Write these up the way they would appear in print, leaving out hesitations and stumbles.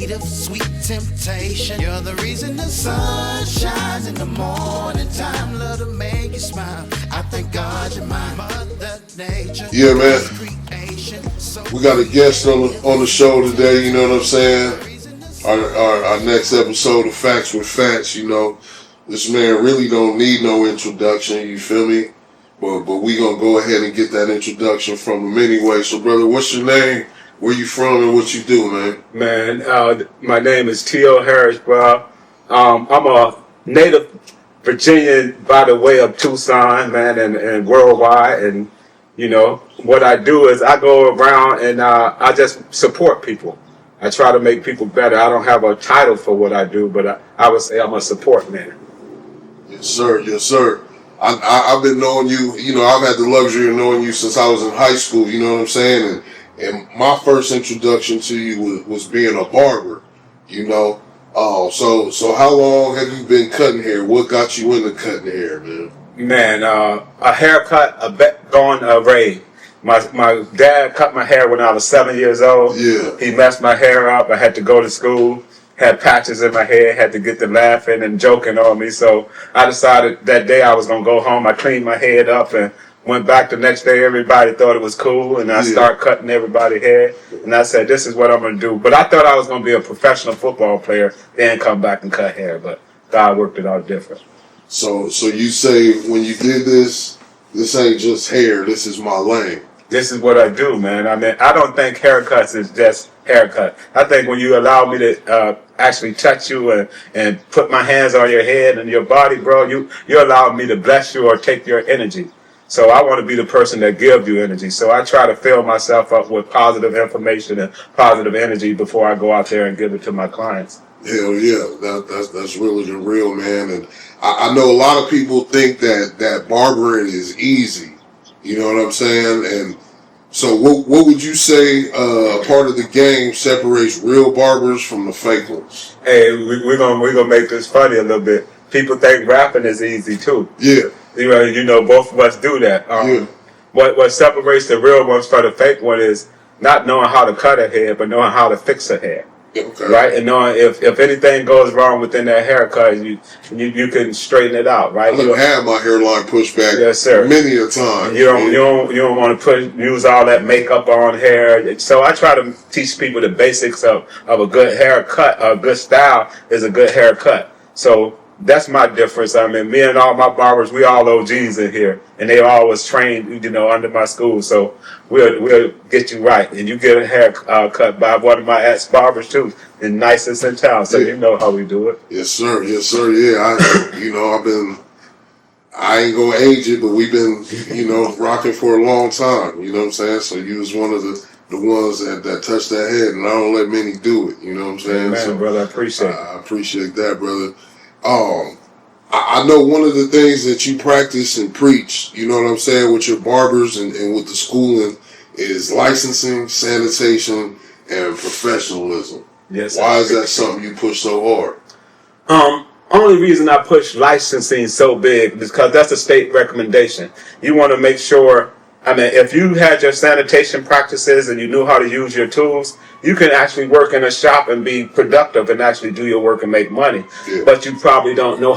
seed of sweet temptation. You're the reason the sun shines in the morning time. Love to make you smile. I thank God you're my mother nature. Yeah, man. We got a guest on the show today, you know what I'm saying? Our next episode of Factz with Fatz, you know. This man really don't need no introduction, you feel me? But we gonna go ahead and get that introduction from him anyway. So, brother, what's your name? Where you from and what you do, man? Man, my name is Tio Harris, bro. I'm a native Virginian by the way of Tucson, man, and worldwide. And, you know, what I do is I go around and I just support people. I try to make people better. I don't have a title for what I do, but I would say I'm a support man. Yes, sir. Yes, sir. I've been knowing you, you know, I've had the luxury of knowing you since I was in high school, you know what I'm saying? And my first introduction to you was being a barber, you know. So how long have you been cutting hair? What got you into cutting hair, man? Man, a haircut, a raid. My dad cut my hair when I was 7 years old. Yeah. He messed my hair up. I had to go to school. Had patches in my head, had to get them laughing and joking on me. So I decided that day I was going to go home. I cleaned my head up and went back the next day. Everybody thought it was cool. And I started cutting everybody's hair. And I said, this is what I'm going to do. But I thought I was going to be a professional football player, then come back and cut hair. But God worked it out different. So you say when you did this ain't just hair. This is my lane. This is what I do, man. I mean, I don't think haircuts is just haircut. I think when you allow me to actually touch you and put my hands on your head and your body, bro, you allow me to bless you or take your energy. So I want to be the person that gives you energy. So I try to fill myself up with positive information and positive energy before I go out there and give it to my clients. Hell yeah, that's really the real, man. And I know a lot of people think that barbering is easy. You know what I'm saying? And so what would you say part of the game separates real barbers from the fake ones? Hey, we're gonna make this funny a little bit. People think rapping is easy too. Yeah. You know, both of us do that. Yeah. What separates the real ones from the fake one is not knowing how to cut a hair, but knowing how to fix a hair. Okay. Right, and knowing if anything goes wrong within that haircut, you can straighten it out, right? I've had my hairline pushed back, yes, sir, many a time. You don't want to use all that makeup on hair. So I try to teach people the basics of a good haircut. A good style is a good haircut. So that's my difference. I mean, me and all my barbers, we all OGs in here, and they always trained, you know, under my school. So we'll get you right, and you get a hair cut by one of my ex-barbers too, the nicest in town. So you know how we do it. Yes, sir. Yes, sir. Yeah, I ain't gonna age it, but we've been, you know, rocking for a long time. You know what I'm saying? So you was one of the ones that touched that head, and I don't let many do it. You know what I'm saying? Man, so, brother, I appreciate it. I appreciate that, brother. I know one of the things that you practice and preach, you know what I'm saying, with your barbers and with the schooling is licensing, sanitation, and professionalism. Yes. Why is that something you push so hard? Only reason I push licensing so big is because that's a state recommendation. You want to make sure, I mean, if you had your sanitation practices and you knew how to use your tools, you can actually work in a shop and be productive and actually do your work and make money. Yeah. But you probably don't know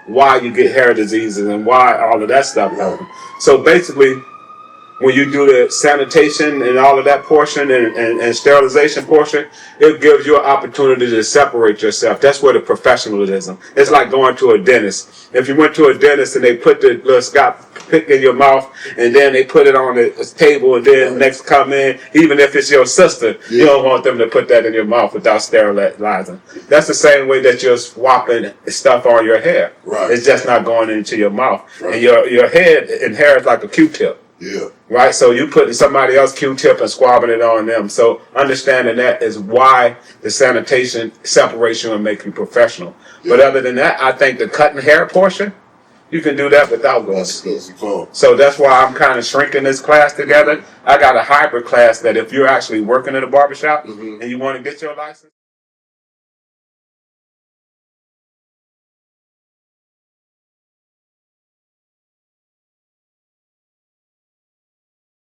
why you get hair diseases and why all of that stuff happens. So basically, when you do the sanitation and all of that portion and sterilization portion, it gives you an opportunity to separate yourself. That's where the professionalism. It's like going to a dentist. If you went to a dentist and they put the little scalp pick in your mouth and then they put it on the table and then next come in, even if it's your sister, you don't want them to put that in your mouth without sterilizing. That's the same way that you're swapping stuff on your hair. Right. It's just not going into your mouth. Right. And your head and hair is like a Q-tip. Yeah. Right? So you putting somebody else's Q-tip and squabbing it on them. So understanding that is why the sanitation separates you and make you professional. Yeah. But other than that, I think the cutting hair portion, you can do that without going to school. So that's why I'm kind of shrinking this class together. I got a hybrid class that if you're actually working in a barbershop and you want to get your license,